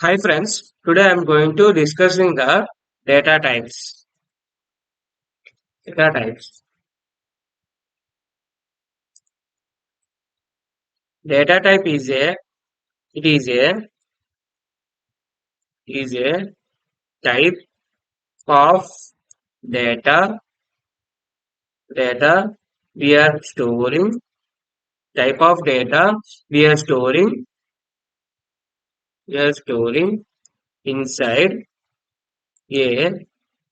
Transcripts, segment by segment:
Hi friends, today I am going to discussing the data types. Data types. Data type it is a type of data we are storing. Type of data we are storing. We are storing inside a.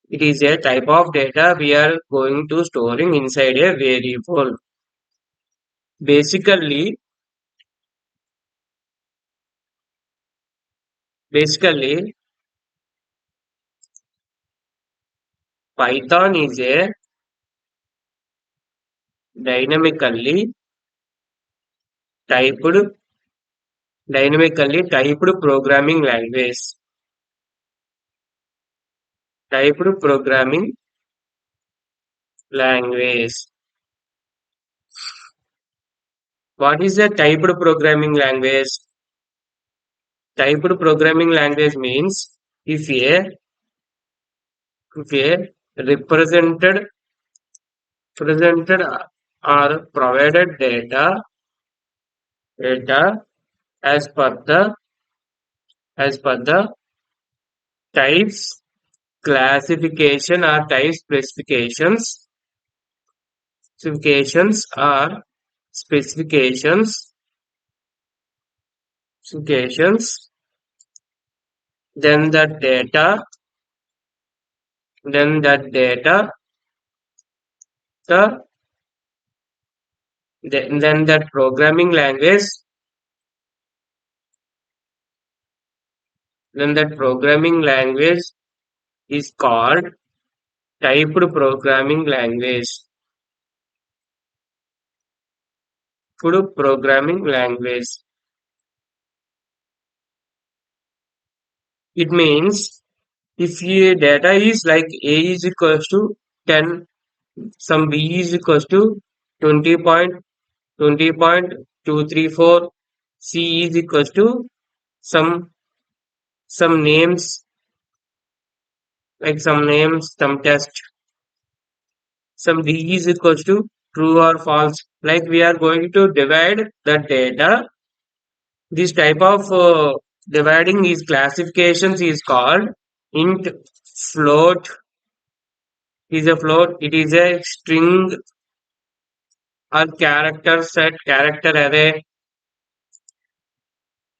It is a type of data we are going to storing inside a variable. Basically, basically, Python is a dynamically typed dynamically typed programming language. Typed programming language. What is a typed programming language? Typed programming language means if a represented presented or provided data as per the types classification or type specifications specifications then the data then that data the then that programming language then that programming language is called typed programming language. Typed programming language, it means if your data is like a is equals to 10, some b is equals to 20.234, c is equals to some some names some test, some d is equals to true or false. Like we are going to divide the data. This type of dividing is classifications is called int, float. Is a float. It is a string or character set, character array.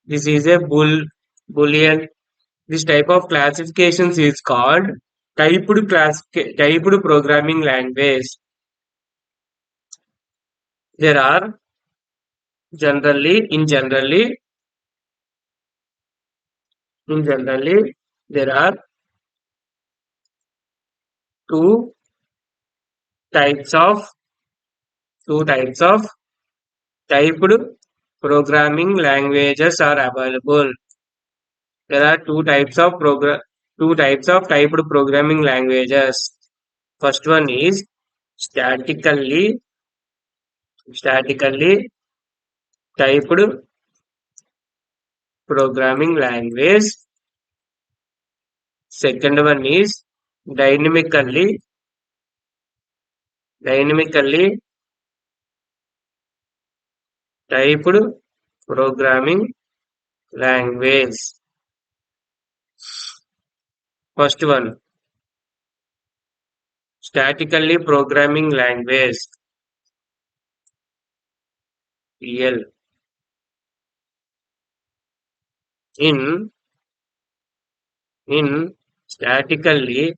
This is a boolean. This type of classifications is called typed programming language. There are generally there are two types of two types of typed programming languages are available. There are two types of typed programming languages. First one is statically statically typed programming language. Second one is dynamically dynamically typed programming language. First one, statically programming language. TL. In in statically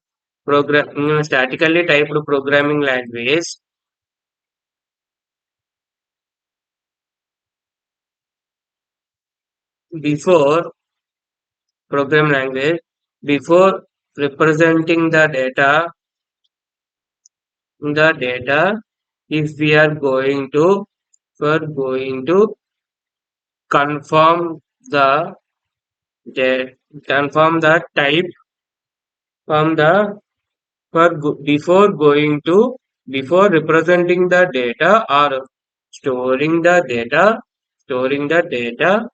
typed programming language, before program language, before representing the data, if we are going to confirm the de- confirm the type from the before representing the data or storing the data storing the data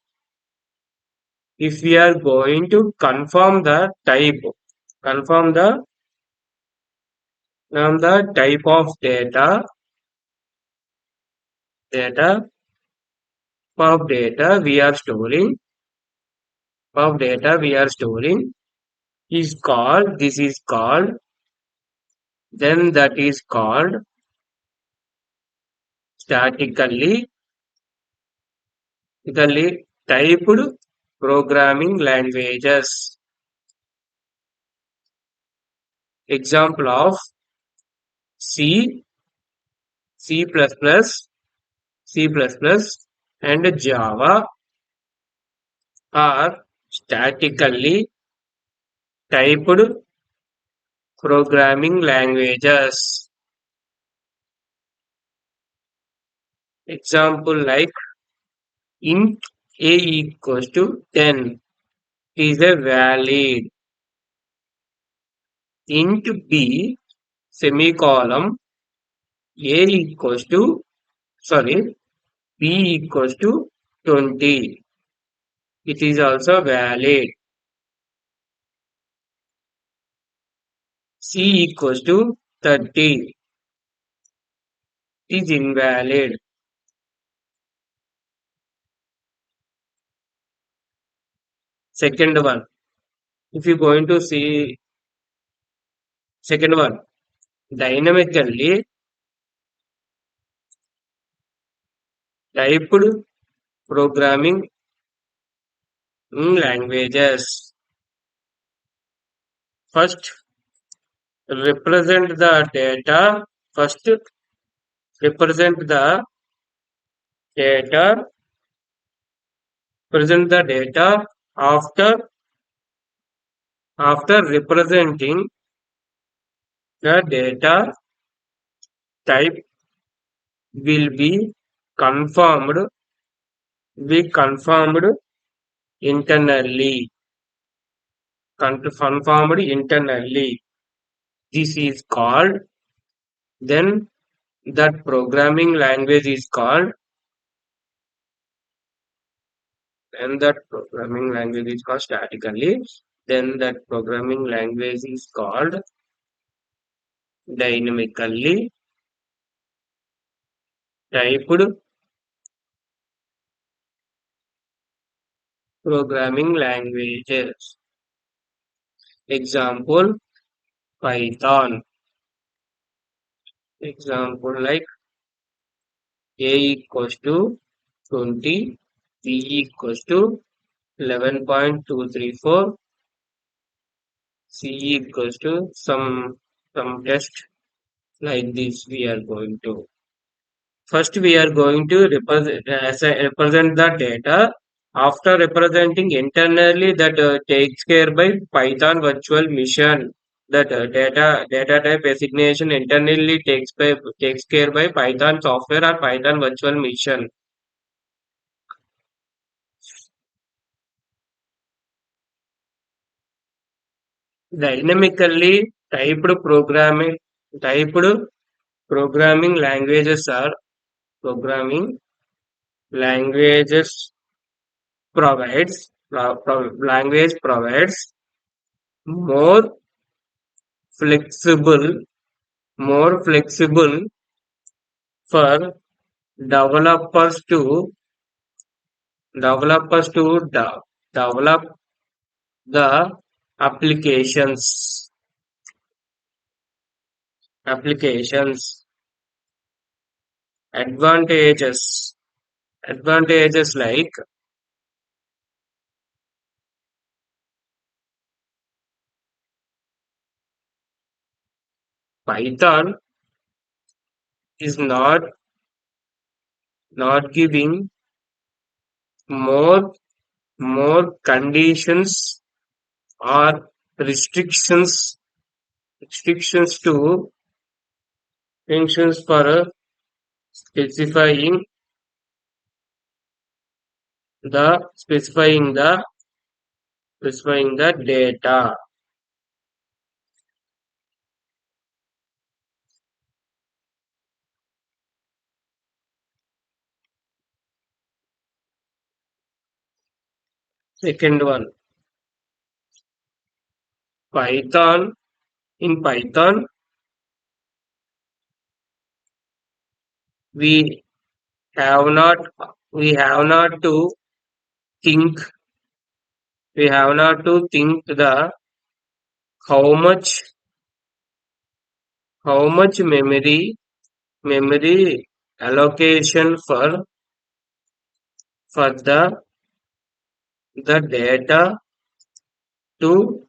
if we are going to confirm the type of data we are storing, is called, this is called, then that is called statically typed programming languages. Example of C, C++, C++, and Java are statically typed programming languages. Example like int a equals to 10 is a valid. Int b semicolon a equals to, sorry, b equals to 20. It is also valid. C equals to 30 is invalid. Second one, if you going to see second one, dynamically typed programming languages. First, represent the data. First, represent the data. Present the data. After representing the data, type will confirmed. Be confirmed internally. Confirmed internally. This is called. Then that programming language is called. Then that programming language is called statically. Then that programming language is called dynamically typed programming languages. Example Python. Example like a equals to 20, b equals to 11.234, c equals to some test like this we are going to. First, we are going to represent the data. After representing internally, that takes care by Python virtual machine. That data type assignation internally takes care by Python software or Python virtual machine. Dynamically typed programming languages are programming languages language provides more flexible more flexible for developers to develop the applications. Advantages like Python is not giving more more conditions or restrictions to functions for specifying specifying the data. Second one, Python. In Python, we have not we have not to think we have not to think the how much how much memory allocation for the data to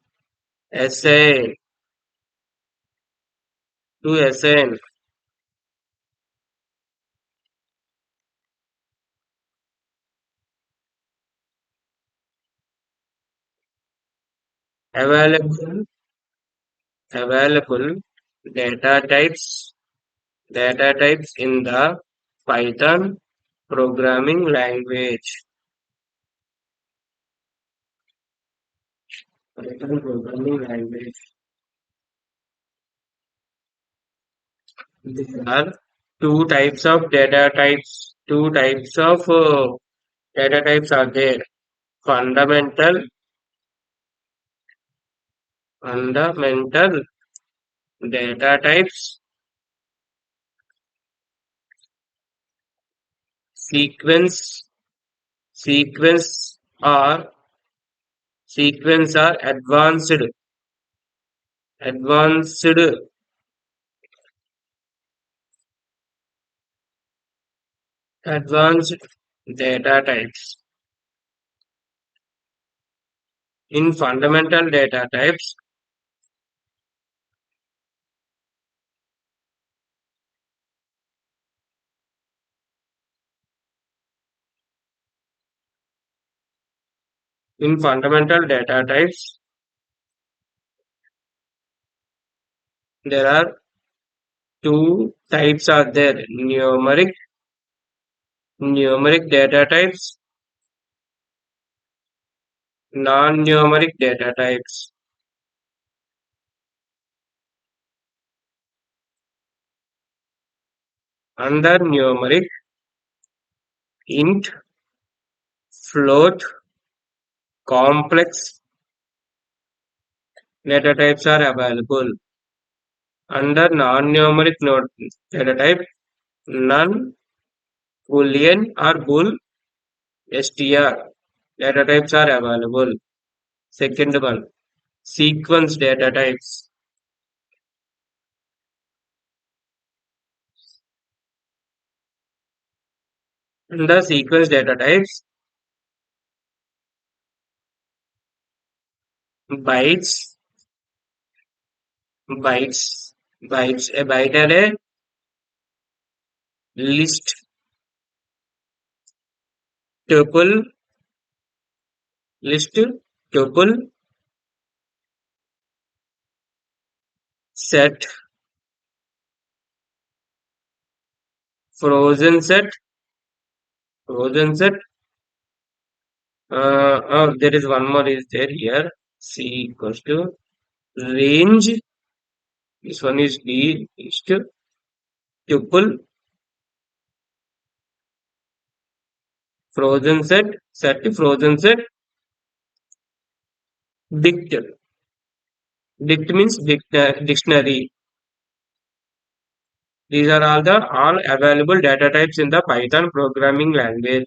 assign to assign available available data types data types in the Python programming language. Python programming language. There are two types of data types. Two types of data types are there. Fundamental, fundamental data types, sequence, sequence are advanced, advanced data types. In fundamental data types, in fundamental data types, there are two types are there: numeric data types, non-numeric data types. Under numeric, int, float, complex data types are available. Under non-numeric data type, none, boolean or bool, str data types are available. Second one, sequence data types. Under sequence data types, bytes, bytes, a byte array, list, tuple, tuple, set, frozen set, frozen set. There is one more is there here. C equals to range. This one is D is to tuple, frozen set, dict. Dict means dictionary. These are all available data types in the Python programming language.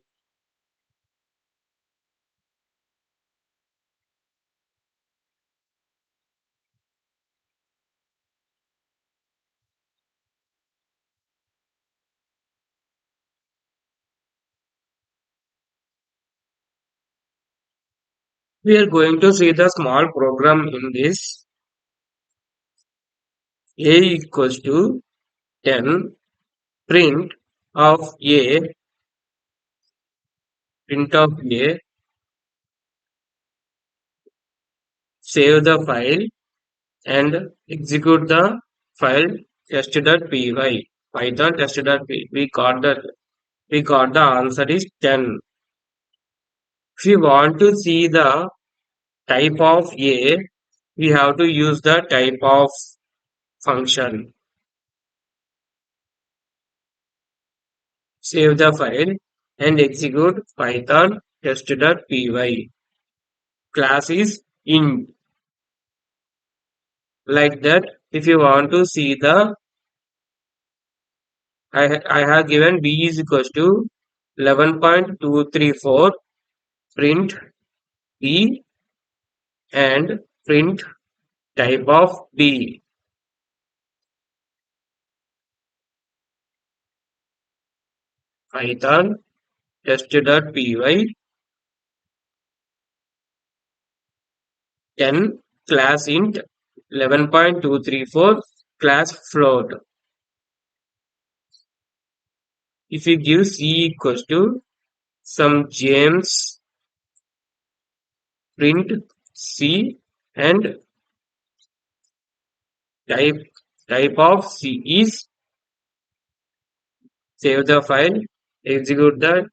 We are going to see the small program in this. A equals to 10, print of A, print of A, save the file and execute the file test.py. Python test.py. We got the answer is 10. If you want to see the type of A, we have to use the type of function. Save the file and execute Python test.py. class is int. Like that, if you want to see the, I have given b is equals to 11.234 print b and print type of b. Python test.py 10 class int 11.234 class float. If you give c equals to some James print c and type type of c is, save the file, execute the,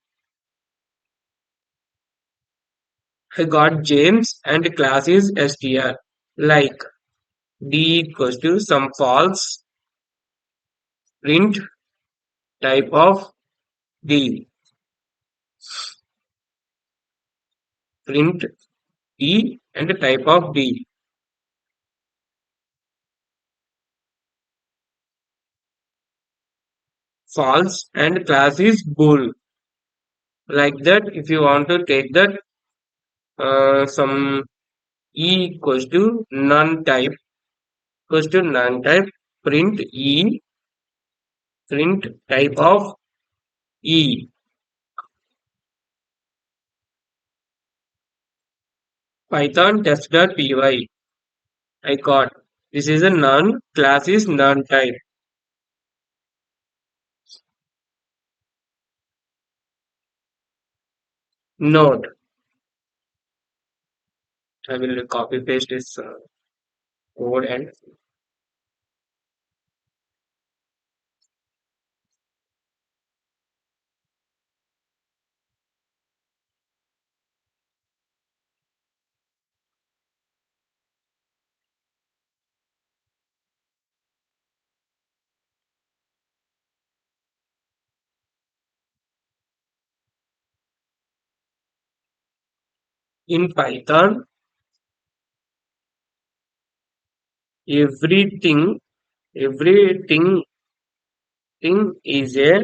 I got James and class is str, like d equals to some false print type of d, print d and type of d, false and class is bool. Like that, if you want to take that, some e equals to none type, equals to none type, print e, print type of e. Python test.py, I got, this is a none, class is none type. Note, I will copy paste this code and in Python, everything, everything thing is a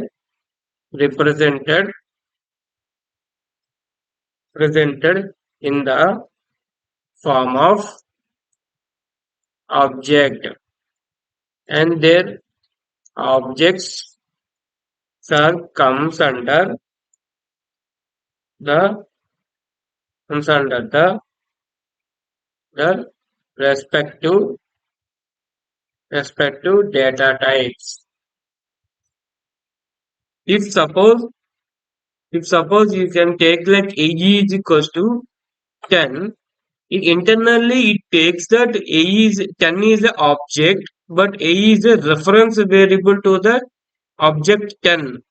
represented, presented in the form of object, and their objects are the comes under the respective respective data types. If suppose, if suppose you can take like AE is equals to 10, internally it takes that AE is 10 is an object, but AE is a reference variable to the object 10.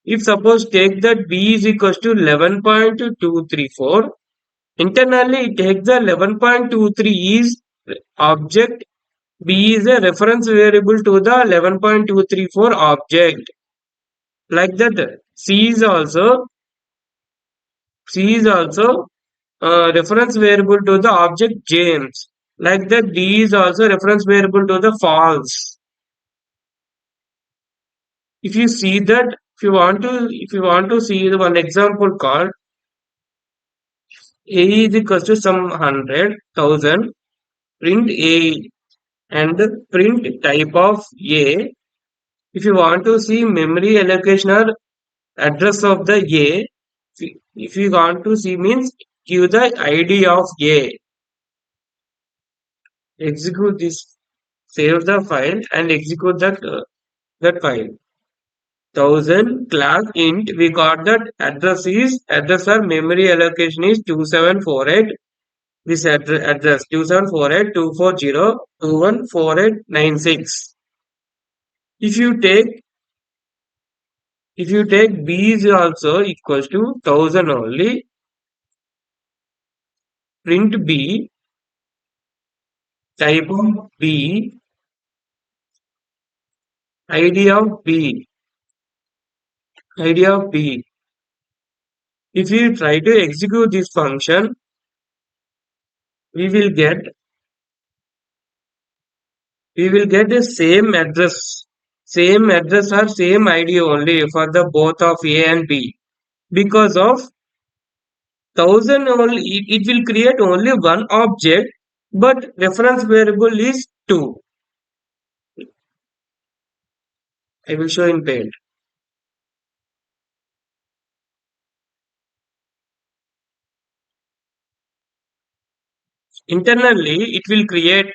If suppose take that B is equals to 11.234, internally it takes the 11.23 is object, B is a reference variable to the 11.234 object. Like that, C is also reference variable to the object James. Like that, D is also reference variable to the false. If you see that, if you want to see the one example called A is equals to some 100,000, print A and print type of A. If you want to see memory allocation or address of the A, if you want to see means give the ID of A, execute this, save the file and execute that file. 1000 class int, we got that address or memory allocation is 2748. This address 274824021486. If you take, if you take b is also equals to 1000 only, print b, type of b, id of b, id of b. If you try to execute this function, we will get the same address or same ID only for the both of A and B. Because of thousand only, it will create only one object, but reference variable is two. I will show in paint. Internally, it will create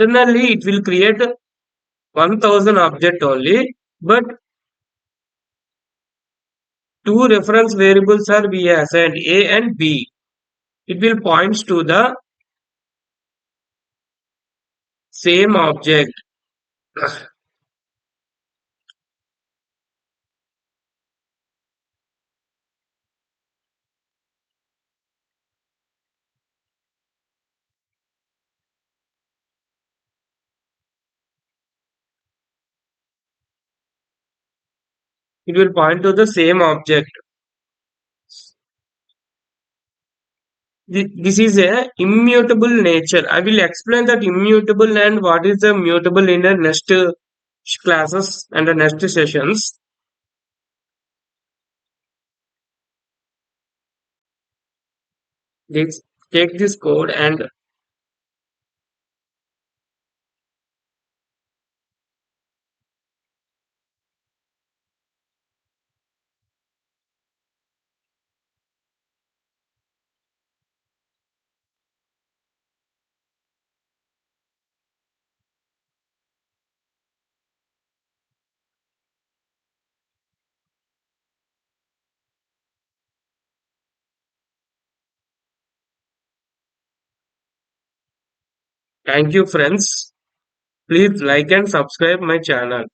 internally it will create 1000 object only, but two reference variables are be assigned A and B. It will points to the same object. It will point to the same object. This is a immutable nature. I will explain that immutable and what is the mutable in the next classes and the next sessions. Let's take this code and thank you friends. Please like and subscribe my channel.